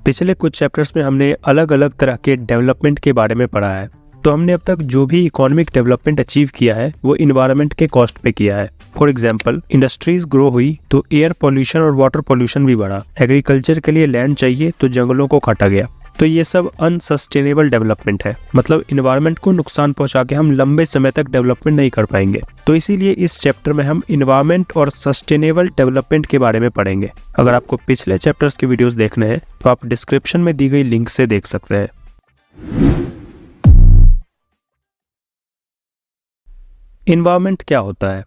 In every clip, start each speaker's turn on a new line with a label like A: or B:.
A: पिछले कुछ चैप्टर्स में हमने अलग अलग तरह के डेवलपमेंट के बारे में पढ़ा है। तो हमने अब तक जो भी इकोनॉमिक डेवलपमेंट अचीव किया है वो इन्वायरमेंट के कॉस्ट पे किया है। फॉर एग्जाम्पल, इंडस्ट्रीज ग्रो हुई तो एयर पोल्यूशन और वाटर पोल्यूशन भी बढ़ा। एग्रीकल्चर के लिए लैंड चाहिए तो जंगलों को काटा गया। तो ये सब अनसस्टेनेबल डेवलपमेंट है, मतलब इन्वायरमेंट को नुकसान पहुंचा के हम लंबे समय तक डेवलपमेंट नहीं कर पाएंगे। तो इसीलिए इस चैप्टर में हम इन्वायरमेंट और सस्टेनेबल डेवलपमेंट के बारे में पढ़ेंगे। अगर आपको पिछले चैप्टर्स के वीडियोस देखने हैं तो आप डिस्क्रिप्शन में दी गई लिंक से देख सकते हैं। इन्वायरमेंट क्या होता है?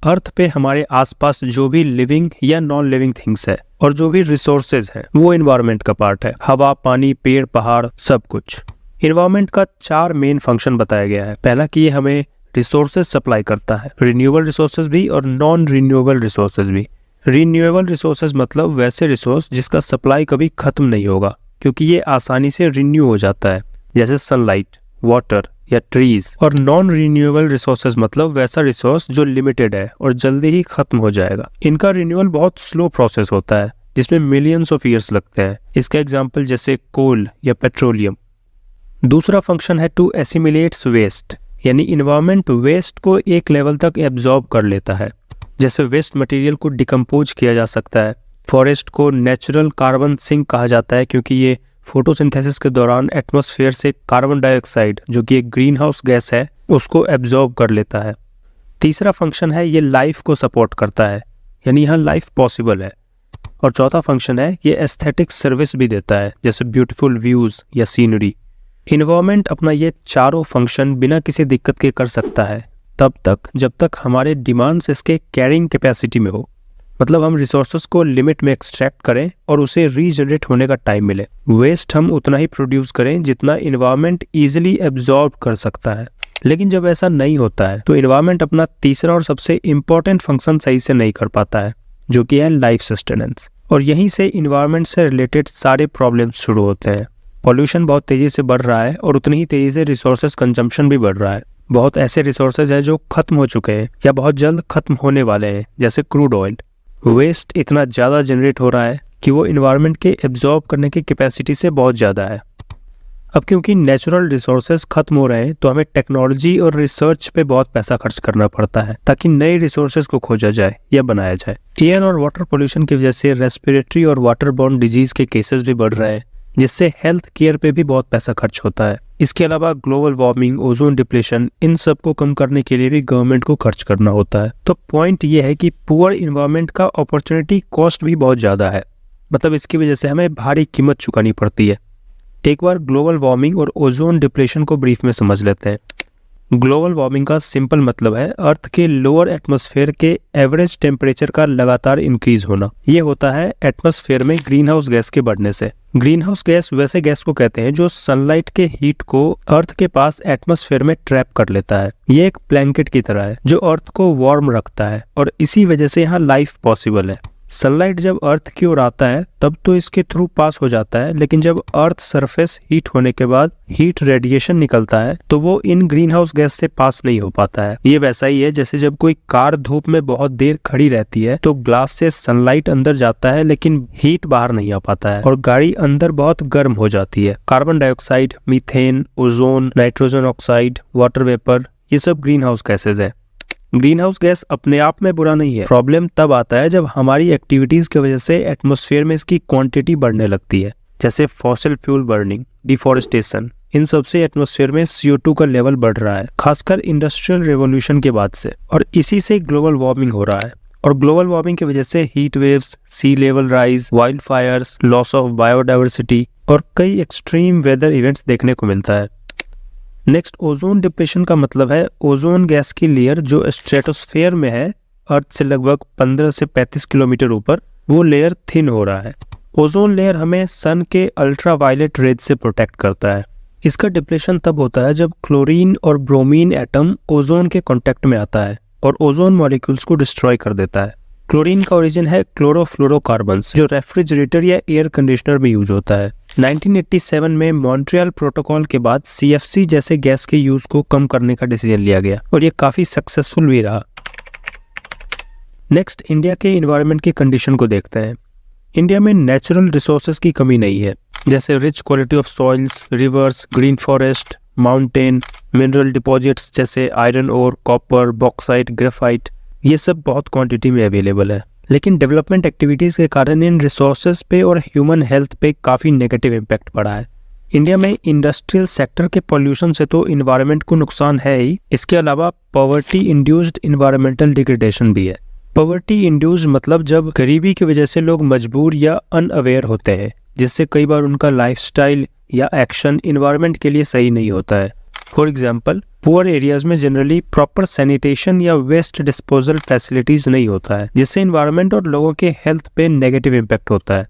A: अर्थ पे हमारे आसपास जो भी लिविंग या नॉन लिविंग थिंग्स है और जो भी रिसोर्सेज है वो इन्वायरमेंट का पार्ट है। हवा, पानी, पेड़, पहाड़, सब कुछ। इन्वायरमेंट का 4 मेन फंक्शन बताया गया है। पहला कि ये हमें रिसोर्सेज सप्लाई करता है, रिन्यूएबल रिसोर्सेज भी और नॉन रिन्यूएबल रिसोर्सेज भी। रिन्यूएबल रिसोर्सेज मतलब वैसे रिसोर्स जिसका सप्लाई कभी खत्म नहीं होगा, क्योंकि ये आसानी से रिन्यू हो जाता है, जैसे सनलाइट, वाटर या ट्रीज। और नॉन रिन्यूएबल रिसोर्सेज मतलब वैसा रिसोर्स जो लिमिटेड है और जल्दी ही खत्म हो जाएगा। इनका रिन्यूअल बहुत स्लो प्रोसेस होता है, जिसमें मिलियंस ऑफ ईयर्स लगते हैं। इसका एग्जांपल जैसे कोल या पेट्रोलियम। दूसरा फंक्शन है टू एसिमिलेट्स वेस्ट, यानी इन्वायरमेंट वेस्ट को एक लेवल तक एब्जॉर्ब कर लेता है। जैसे वेस्ट मटेरियल को डिकम्पोज किया जा सकता है। फॉरेस्ट को नेचुरल कार्बन सिंक कहा जाता है, क्योंकि ये फोटोसिंथेसिस के दौरान एटमॉस्फेयर से कार्बन डाइऑक्साइड, जो कि एक ग्रीन हाउस गैस है, उसको एब्जॉर्ब कर लेता है। तीसरा फंक्शन है ये लाइफ को सपोर्ट करता है, यानी यहाँ लाइफ पॉसिबल है। और चौथा फंक्शन है ये एस्थेटिक सर्विस भी देता है, जैसे ब्यूटीफुल व्यूज या सीनरी। इन्वायरमेंट अपना ये चारों फंक्शन बिना किसी दिक्कत के कर सकता है तब तक जब तक हमारे डिमांड्स इसके कैरिंग कैपेसिटी में हो, मतलब हम रिसोर्सेज को लिमिट में एक्सट्रैक्ट करें और उसे रीजनरेट होने का टाइम मिले। वेस्ट हम उतना ही प्रोड्यूस करें जितना इन्वायरमेंट इजीली एब्जॉर्ब कर सकता है। लेकिन जब ऐसा नहीं होता है तो इन्वायरमेंट अपना तीसरा और सबसे इम्पोर्टेंट फंक्शन सही से नहीं कर पाता है, जो कि है लाइफ सस्टेनेंस। और यहीं से इन्वायरमेंट से रिलेटेड सारे प्रॉब्लम्स शुरू होते हैं। पॉल्यूशन बहुत तेजी से बढ़ रहा है और उतनी ही तेजी से रिसोर्सेज कंजम्पशन भी बढ़ रहा है। बहुत ऐसे रिसोर्सेज हैं जो खत्म हो चुके हैं या बहुत जल्द खत्म होने वाले हैं, जैसे क्रूड ऑयल। वेस्ट इतना ज़्यादा जनरेट हो रहा है कि वो इन्वायरमेंट के एब्जॉर्ब करने की कैपेसिटी से बहुत ज़्यादा है। अब क्योंकि नेचुरल रिसोर्सेज खत्म हो रहे हैं तो हमें टेक्नोलॉजी और रिसर्च पे बहुत पैसा खर्च करना पड़ता है ताकि नए रिसोर्सेज को खोजा जाए या बनाया जाए। एयर और वाटर पोल्यूशन की वजह से रेस्पिरेटरी और वाटर बॉर्न डिजीज के केसेस भी बढ़ रहे हैं, जिससे हेल्थ केयर पे भी बहुत पैसा खर्च होता है। इसके अलावा ग्लोबल वार्मिंग, ओजोन डिप्लेशन, इन सब को कम करने के लिए भी गवर्नमेंट को खर्च करना होता है। तो पॉइंट ये है कि पुअर इन्वायरमेंट का अपॉर्चुनिटी कॉस्ट भी बहुत ज़्यादा है, मतलब इसकी वजह से हमें भारी कीमत चुकानी पड़ती है। एक बार ग्लोबल वार्मिंग और ओजोन डिप्लेशन को ब्रीफ में समझ लेते हैं। ग्लोबल वार्मिंग का सिंपल मतलब है अर्थ के लोअर एटमॉस्फेयर के एवरेज टेम्परेचर का लगातार इंक्रीज होना। ये होता है एटमॉस्फेयर में ग्रीन हाउस गैस के बढ़ने से। ग्रीन हाउस गैस वैसे गैस को कहते हैं जो सनलाइट के हीट को अर्थ के पास एटमॉस्फेयर में ट्रैप कर लेता है। ये एक ब्लैंकेट की तरह है जो अर्थ को वार्म रखता है और इसी वजह से यहाँ लाइफ पॉसिबल है। सनलाइट जब अर्थ की ओर आता है तब तो इसके थ्रू पास हो जाता है, लेकिन जब अर्थ सरफेस हीट होने के बाद हीट रेडिएशन निकलता है तो वो इन ग्रीन हाउस गैस से पास नहीं हो पाता है। ये वैसा ही है जैसे जब कोई कार धूप में बहुत देर खड़ी रहती है तो ग्लास से सनलाइट अंदर जाता है लेकिन हीट बाहर नहीं आ पाता है और गाड़ी अंदर बहुत गर्म हो जाती है। Carbon dioxide, methane, ozone, nitrogen oxide, water vapour, ये सब ग्रीन हाउस गैसेज है। ग्रीन हाउस गैस अपने आप में बुरा नहीं है। प्रॉब्लम तब आता है जब हमारी एक्टिविटीज की वजह से एटमॉस्फेयर में इसकी क्वांटिटी बढ़ने लगती है, जैसे फॉसिल फ्यूल बर्निंग, डिफॉरेस्टेशन। इन सब से एटमॉस्फेयर में CO2 का लेवल बढ़ रहा है, खासकर इंडस्ट्रियल रेवोल्यूशन के बाद से, और इसी से ग्लोबल वार्मिंग हो रहा है। और ग्लोबल वार्मिंग की वजह से heat waves, sea level rise, wild fires, loss of biodiversity और कई एक्सट्रीम वेदर इवेंट्स देखने को मिलता है। नेक्स्ट, ओजोन डिप्लेशन का मतलब है ओजोन गैस की लेयर जो स्ट्रेटोस्फेयर में है, अर्थ से लगभग 15 से 35 किलोमीटर ऊपर, वो लेयर थिन हो रहा है। ओजोन लेयर हमें सन के अल्ट्रावायलेट रेज से प्रोटेक्ट करता है। इसका डिप्लेशन तब होता है जब क्लोरीन और ब्रोमीन एटम ओजोन के कांटेक्ट में आता है और ओजोन मॉलिक्यूल्स को डिस्ट्रॉय कर देता है। क्लोरीन का ओरिजिन है क्लोरोफ्लोरोकार्बन्स, जो रेफ्रिजरेटर या एयर कंडीशनर में यूज होता है। 1987 में मॉन्ट्रियल प्रोटोकॉल के बाद CFC जैसे गैस के यूज को कम करने का डिसीजन लिया गया और ये काफी सक्सेसफुल भी रहा। नेक्स्ट, इंडिया के इन्वायरमेंट की कंडीशन को देखते हैं। इंडिया में नेचुरल रिसोर्सेज की कमी नहीं है, जैसे rich quality of soils, rivers, green forest, mountain, mineral deposits जैसे iron ore, copper, bauxite, graphite, ये सब बहुत क्वांटिटी में अवेलेबल है। लेकिन डेवलपमेंट एक्टिविटीज़ के कारण इन रिसोर्सेज पे और ह्यूमन हेल्थ पे काफ़ी नेगेटिव इम्पैक्ट पड़ा है। इंडिया में इंडस्ट्रियल सेक्टर के पॉल्यूशन से तो इन्वायरमेंट को नुकसान है ही, इसके अलावा पॉवर्टी इंड्यूस्ड इन्वायरमेंटल डिग्रेडेशन भी है। पॉवर्टी इंड्यूस्ड मतलब जब गरीबी की वजह से लोग मजबूर या अनअवेयर होते हैं, जिससे कई बार उनका लाइफस्टाइल या एक्शन इन्वायरमेंट के लिए सही नहीं होता है। फॉर एग्जाम्पल, पुअर एरियाज में जनरली प्रॉपर सैनिटेशन या वेस्ट डिस्पोजल फैसिलिटीज नहीं होता है, जिससे इन्वायरमेंट और लोगों के हेल्थ पे नेगेटिव इम्पैक्ट होता है।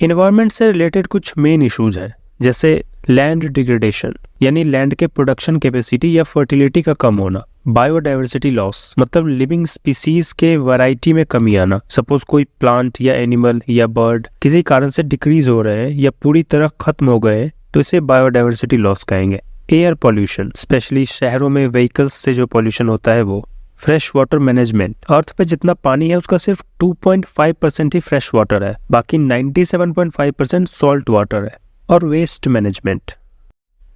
A: इन्वायरमेंट से रिलेटेड कुछ मेन इश्यूज हैं, जैसे लैंड डिग्रेडेशन यानी लैंड के प्रोडक्शन कैपेसिटी या फर्टिलिटी का कम होना, बायोडाइवर्सिटी लॉस मतलब लिविंग स्पीसीज के वैरायटी में कमी आना। सपोज कोई प्लांट या एनिमल या बर्ड किसी कारण से डिक्रीज हो रहे हैं या पूरी तरह खत्म हो गए तो इसे बायोडाइवर्सिटी लॉस कहेंगे। एयर पॉल्यूशन, स्पेशली शहरों में व्हीकल्स से जो पॉल्यूशन होता है वो। फ्रेश वाटर मैनेजमेंट, अर्थ पे जितना पानी है उसका सिर्फ 2.5% ही फ्रेश वाटर है, बाकी 97.5% सॉल्ट वाटर है। और वेस्ट मैनेजमेंट।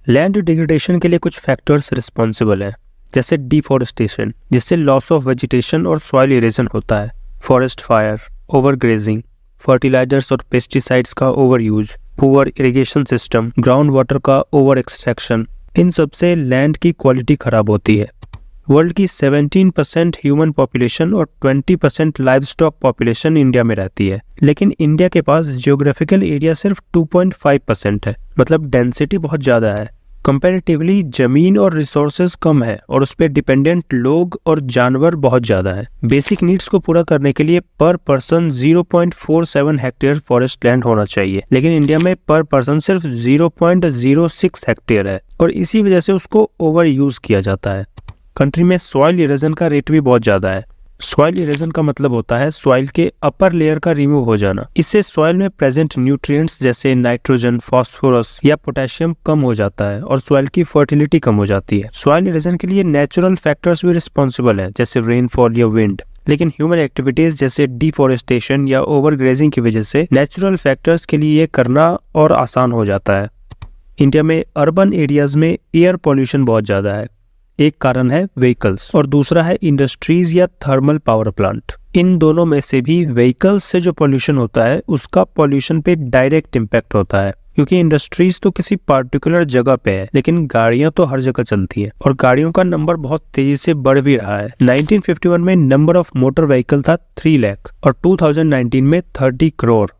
A: लैंड डिग्रेडेशन के लिए कुछ फैक्टर्स रिस्पॉन्सिबल हैं, जैसे डिफॉरेस्टेशन जिससे लॉस ऑफ वेजिटेशन और सॉइल इरेजन होता है, फॉरेस्ट फायर, ओवरग्रेजिंग, फर्टिलाइजर्स और पेस्टिसाइड्स का over use, poor irrigation system, ground water का ओवर एक्सट्रैक्शन, इन सब से लैंड की क्वालिटी खराब होती है। वर्ल्ड की 17% ह्यूमन पॉपुलेशन और 20% लाइवस्टॉक पॉपुलेशन इंडिया में रहती है, लेकिन इंडिया के पास जियोग्राफिकल एरिया सिर्फ 2.5% है, मतलब डेंसिटी बहुत ज़्यादा है। कंपैरेटिवली जमीन और रिसोर्सेज कम है और उस पर डिपेंडेंट लोग और जानवर बहुत ज़्यादा है। बेसिक नीड्स को पूरा करने के लिए पर पर्सन 0.47 हेक्टेयर फॉरेस्ट लैंड होना चाहिए, लेकिन इंडिया में पर पर्सन सिर्फ 0.06 हेक्टेयर है और इसी वजह से उसको ओवर यूज किया जाता है। कंट्री में सॉइल इरोजन का रेट भी बहुत ज़्यादा है। सॉइल इरोजन का मतलब होता है सॉइल के अपर लेयर का रिमूव हो जाना। इससे सॉइल में प्रेजेंट न्यूट्रिएंट्स जैसे नाइट्रोजन, फास्फोरस या पोटेशियम कम हो जाता है और सॉइल की फर्टिलिटी कम हो जाती है। सॉइल इरोजन के लिए नेचुरल फैक्टर्स भी रिस्पॉन्सिबल है, जैसे रेनफॉल या विंड, लेकिन ह्यूमन एक्टिविटीज जैसे डिफॉरेस्टेशन या ओवरग्रेजिंग की वजह से नेचुरल फैक्टर्स के लिए ये करना और आसान हो जाता है। इंडिया में अर्बन एरियाज में एयर पॉल्यूशन बहुत ज़्यादा है। एक कारण है व्हीकल्स और दूसरा है इंडस्ट्रीज या थर्मल पावर प्लांट। इन दोनों में से भी व्हीकल्स से जो पॉल्यूशन होता है उसका पॉल्यूशन पे डायरेक्ट इम्पैक्ट होता है, क्योंकि इंडस्ट्रीज तो किसी पार्टिकुलर जगह पे है, लेकिन गाड़ियां तो हर जगह चलती है और गाड़ियों का नंबर बहुत तेजी से बढ़ भी रहा है। 1951 में नंबर ऑफ मोटर व्हीकल था 3 लाख और 2019 में 30 करोड़।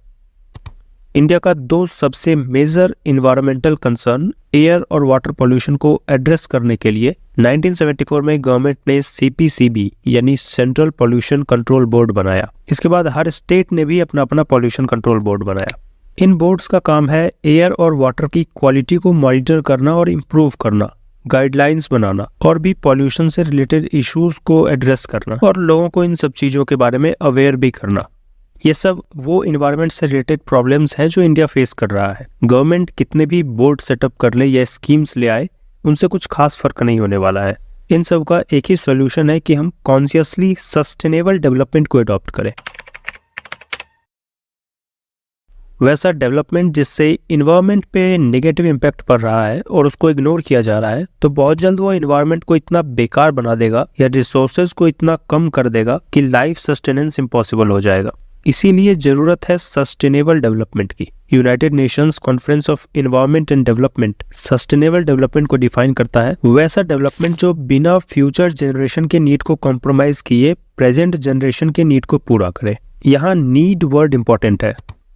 A: इंडिया का दो सबसे मेजर इन्वायरमेंटल कंसर्न एयर और वाटर पॉल्यूशन को एड्रेस करने के लिए 1974 में गवर्नमेंट ने CPCB यानी सेंट्रल पॉल्यूशन कंट्रोल बोर्ड बनाया। इसके बाद हर स्टेट ने भी अपना अपना पॉल्यूशन कंट्रोल बोर्ड बनाया। इन बोर्ड्स का काम है एयर और वाटर की क्वालिटी को मॉनिटर करना और इम्प्रूव करना, गाइडलाइंस बनाना और भी पॉल्यूशन से रिलेटेड इश्यूज को एड्रेस करना और लोगों को इन सब चीज़ों के बारे में अवेयर भी करना। ये सब वो इन्वायरमेंट से रिलेटेड प्रॉब्लम्स हैं जो इंडिया फेस कर रहा है। गवर्नमेंट कितने भी बोर्ड सेटअप कर ले या स्कीम्स ले आए, उनसे कुछ खास फर्क नहीं होने वाला है। इन सब का एक ही सॉल्यूशन है कि हम कॉन्शियसली सस्टेनेबल डेवलपमेंट को अडॉप्ट करें, वैसा डेवलपमेंट जिससे इन्वायरमेंट पे नेगेटिव इम्पैक्ट पड़ रहा है और उसको इग्नोर किया जा रहा है, तो बहुत जल्द वो इन्वायरमेंट को इतना बेकार बना देगा या रिसोर्सेज को इतना कम कर देगा कि लाइफ सस्टेनेंस इम्पॉसिबल हो जाएगा। इसीलिए जरूरत है सस्टेनेबल डेवलपमेंट की। United Nations conference of environment and development sustainable development को डिफाइन करता है, वैसा डेवलपमेंट जो बिना फ्यूचर जनरेशन के नीड को कॉम्प्रोमाइज किए प्रेजेंट जनरेशन के नीड को पूरा करे। यहाँ नीड वर्ड इंपॉर्टेंट है,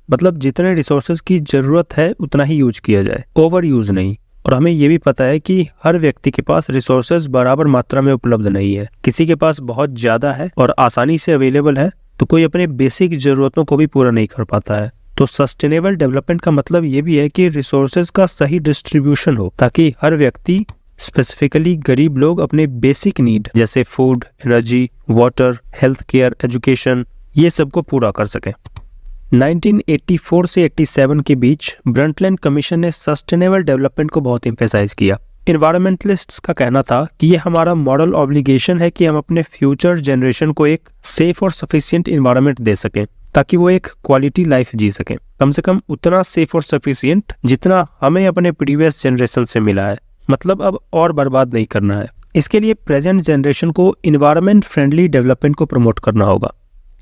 A: मतलब जितने रिसोर्सेज की जरूरत है उतना ही यूज किया जाए, ओवर यूज नहीं। और हमें ये भी पता है कि हर व्यक्ति के पास रिसोर्सेज बराबर मात्रा में उपलब्ध नहीं है। किसी के पास बहुत ज्यादा है और आसानी से अवेलेबल है, तो कोई अपने बेसिक जरूरतों को भी पूरा नहीं कर पाता है। तो सस्टेनेबल डेवलपमेंट का मतलब ये भी है कि रिसोर्सेज का सही डिस्ट्रीब्यूशन हो, ताकि हर व्यक्ति, स्पेसिफिकली गरीब लोग, अपने बेसिक नीड जैसे food, energy, water, health care, education, ये सब को पूरा कर सके। 1984 से 87 के बीच ब्रंटलैंड कमीशन ने सस्टेनेबल डेवलपमेंट को बहुत एम्फेसाइज किया। इन्वायरमेंटलिस्ट्स का कहना था कि ये हमारा मॉरल ऑब्लिगेशन है कि हम अपने फ्यूचर जनरेशन को एक सेफ और सफिशिएंट इन्वायरमेंट दे सकें। ताकि वो एक क्वालिटी लाइफ जी सकें, कम से कम उतना सेफ और सफिशिएंट जितना हमें अपने प्रीवियस जनरेशन से मिला है, मतलब अब और बर्बाद नहीं करना है। इसके लिए प्रेजेंट जनरेशन को इन्वायरमेंट फ्रेंडली डेवलपमेंट को प्रमोट करना होगा।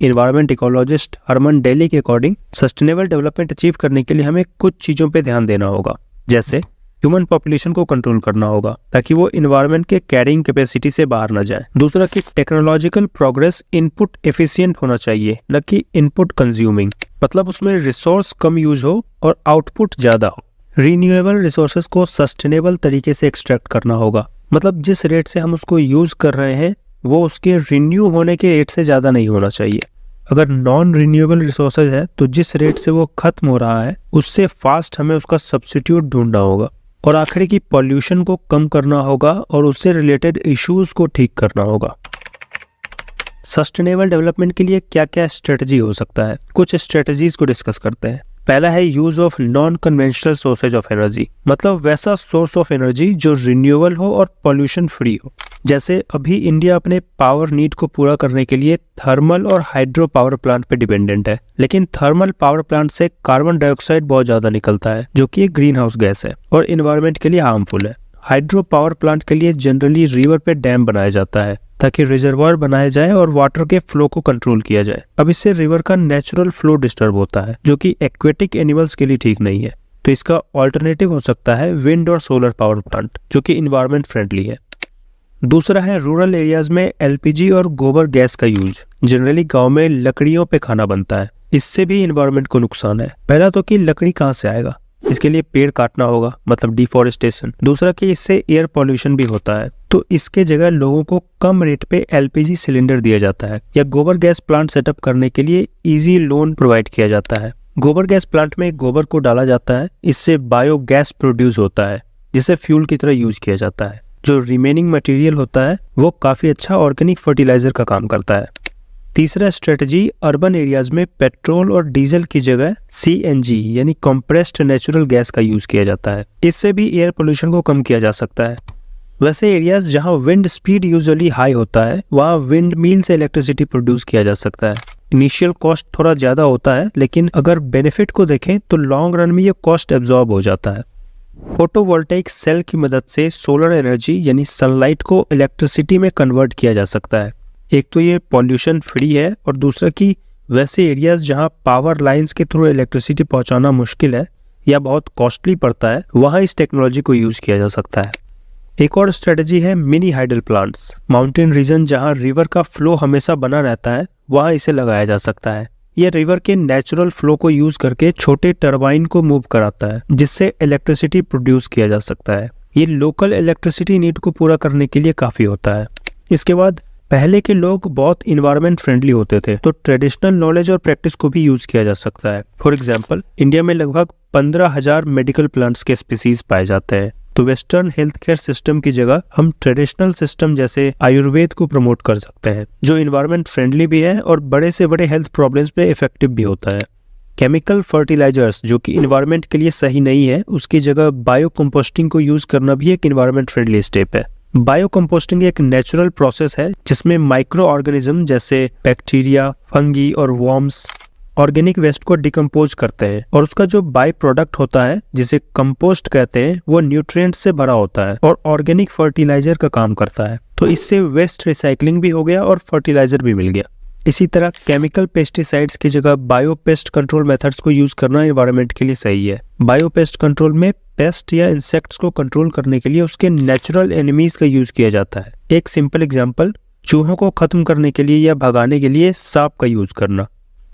A: इन्वायरमेंट इकोलॉजिस्ट हरमन डेली के अकॉर्डिंग सस्टेनेबल डेवलपमेंट अचीव करने के लिए हमें कुछ चीज़ों पे ध्यान देना होगा, जैसे ह्यूमन पॉपुलेशन को कंट्रोल करना होगा ताकि वो इन्वायरमेंट के कैरिंग कैपेसिटी से बाहर ना जाए। दूसरा कि टेक्नोलॉजिकल प्रोग्रेस इनपुट एफिशिएंट होना चाहिए, न कि इनपुट कंज्यूमिंग, मतलब उसमें रिसोर्स कम यूज हो और आउटपुट ज़्यादा हो। रीन्यूएबल रिसोर्सेज को सस्टेनेबल तरीके से एक्सट्रैक्ट करना होगा, मतलब जिस रेट से हम उसको यूज कर रहे हैं वो उसके रिन्यू होने के रेट से ज़्यादा नहीं होना चाहिए। अगर नॉन रिन्यूएबल रिसोर्सेज है तो जिस रेट से वो खत्म हो रहा है उससे फास्ट हमें उसका सब्स्टिट्यूट ढूंढना होगा। और आखिरी की पॉल्यूशन को कम करना होगा और उससे रिलेटेड इश्यूज को ठीक करना होगा। सस्टेनेबल डेवलपमेंट के लिए क्या क्या स्ट्रेटजी हो सकता है, कुछ स्ट्रेटजीज को डिस्कस करते हैं। पहला है use of non conventional sources of energy, मतलब वैसा सोर्स ऑफ एनर्जी जो रिन्यूएबल हो और पॉल्यूशन फ्री हो। जैसे अभी इंडिया अपने पावर नीड को पूरा करने के लिए थर्मल और हाइड्रो पावर प्लांट पे डिपेंडेंट है, लेकिन थर्मल पावर प्लांट से कार्बन डाइऑक्साइड बहुत ज्यादा निकलता है जो कि एक ग्रीन हाउस गैस है और इन्वायरमेंट के लिए हार्मफुल है। हाइड्रो पावर प्लांट के लिए जनरली रिवर पे डैम बनाया जाता है ताकि रिजर्वायर बनाया जाए और वाटर के फ्लो को कंट्रोल किया जाए। अब इससे रिवर का नेचुरल फ्लो डिस्टर्ब होता है जो कि एक्वेटिक एनिमल्स के लिए ठीक नहीं है। तो इसका ऑल्टरनेटिव हो सकता है विंड और सोलर पावर प्लांट जो कि इन्वायरमेंट फ्रेंडली है। दूसरा है रूरल एरियाज में एलपीजी और गोबर गैस का यूज। जनरली गांव में लकड़ियों पे खाना बनता है, इससे भी इन्वायरमेंट को नुकसान है। पहला तो कि लकड़ी कहाँ से आएगा, इसके लिए पेड़ काटना होगा, मतलब डिफॉरेस्टेशन। दूसरा कि इससे एयर पॉल्यूशन भी होता है, तो इसके जगह लोगों को कम रेट पे एलपीजी सिलेंडर दिया जाता है या गोबर गैस प्लांट सेटअप करने के लिए इजी लोन प्रोवाइड किया जाता है। गोबर गैस प्लांट में गोबर को डाला जाता है, इससे बायो गैस प्रोड्यूस होता है जिसे फ्यूल की तरह यूज किया जाता है। जो रिमेनिंग मटेरियल होता है वो काफी अच्छा ऑर्गेनिक फर्टिलाइजर का काम करता है। तीसरा स्ट्रेटजी अर्बन एरियाज में पेट्रोल और डीजल की जगह सीएनजी यानी कंप्रेस्ड नेचुरल गैस का यूज किया जाता है। इससे भी एयर पोल्यूशन को कम किया जा सकता है। वैसे एरियाज जहां विंड स्पीड यूजुअली हाई होता है वहां विंड मिल से इलेक्ट्रिसिटी प्रोड्यूस किया जा सकता है। इनिशियल कॉस्ट थोड़ा ज्यादा होता है, लेकिन अगर बेनिफिट को देखें तो लॉन्ग रन में ये कॉस्ट एब्जॉर्ब हो जाता है। फोटोवोल्टेइक सेल की मदद से सोलर एनर्जी यानी सनलाइट को इलेक्ट्रिसिटी में कन्वर्ट किया जा सकता है। एक तो ये पॉल्यूशन फ्री है और दूसरा कि वैसे एरियाज जहां पावर लाइंस के थ्रू इलेक्ट्रिसिटी पहुंचाना मुश्किल है या बहुत कॉस्टली पड़ता है वहां इस टेक्नोलॉजी को यूज किया जा सकता है। एक और स्ट्रेटजी है mini hydel plants. Mountain region जहां रिवर का फ्लो हमेशा बना रहता है वहां इसे लगाया जा सकता है। यह रिवर के नेचुरल फ्लो को यूज करके छोटे टरबाइन को मूव कराता है जिससे इलेक्ट्रिसिटी प्रोड्यूस किया जा सकता है। ये लोकल इलेक्ट्रिसिटी नीड को पूरा करने के लिए काफी होता है। इसके बाद पहले के लोग बहुत इन्वायरमेंट फ्रेंडली होते थे, तो ट्रेडिशनल नॉलेज और प्रैक्टिस को भी यूज किया जा सकता है। फॉर एग्जांपल इंडिया में लगभग 15,000 मेडिकल प्लांट्स के स्पीसीज पाए जाते हैं, तो वेस्टर्न हेल्थ केयर सिस्टम की जगह हम ट्रेडिशनल सिस्टम जैसे आयुर्वेद को प्रमोट कर सकते हैं जो इन्वायरमेंट फ्रेंडली भी है और बड़े से बड़े हेल्थ प्रॉब्लम्स पे इफेक्टिव भी होता है। केमिकल फर्टिलाइजर्स जो कि इन्वायरमेंट के लिए सही नहीं है, उसकी जगह बायो कंपोस्टिंग को यूज करना भी एक इन्वायरमेंट फ्रेंडली स्टेप है। बायो कंपोस्टिंग एक नेचुरल प्रोसेस है जिसमें माइक्रो ऑर्गेनिज्म जैसे बैक्टीरिया, फंगी और वर्म्स ऑर्गेनिक वेस्ट को डिकम्पोज करते हैं और उसका जो बाय प्रोडक्ट होता है जिसे कंपोस्ट कहते हैं वो न्यूट्रिएंट्स से भरा होता है और ऑर्गेनिक फर्टिलाइजर का काम करता है। तो इससे वेस्ट रिसाइकलिंग भी हो गया और फर्टिलाइजर भी मिल गया। इसी तरह केमिकल पेस्टिसाइड्स की जगह बायो पेस्ट कंट्रोल मेथड्स को यूज करना एनवायरनमेंट के लिए सही है। बायो पेस्ट कंट्रोल में पेस्ट या इंसेक्ट्स को कंट्रोल करने के लिए उसके नेचुरल एनिमीज का यूज किया जाता है। एक सिंपल एग्जांपल, चूहों को खत्म करने के लिए या भगाने के लिए सांप का यूज करना।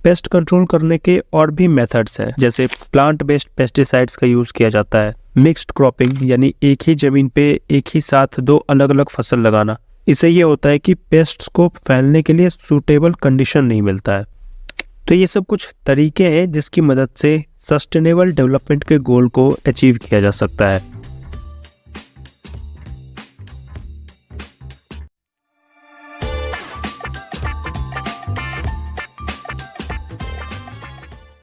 A: पेस्ट कंट्रोल करने के और भी मेथड्स हैं, जैसे प्लांट बेस्ड पेस्टिसाइड्स का यूज किया जाता है, मिक्स्ड क्रॉपिंग यानी एक ही जमीन पे एक ही साथ दो अलग अलग फसल लगाना। इससे ये होता है कि पेस्ट्स को फैलने के लिए सूटेबल कंडीशन नहीं मिलता है। तो ये सब कुछ तरीके हैं जिसकी मदद से सस्टेनेबल डेवलपमेंट के गोल को अचीव किया जा सकता है।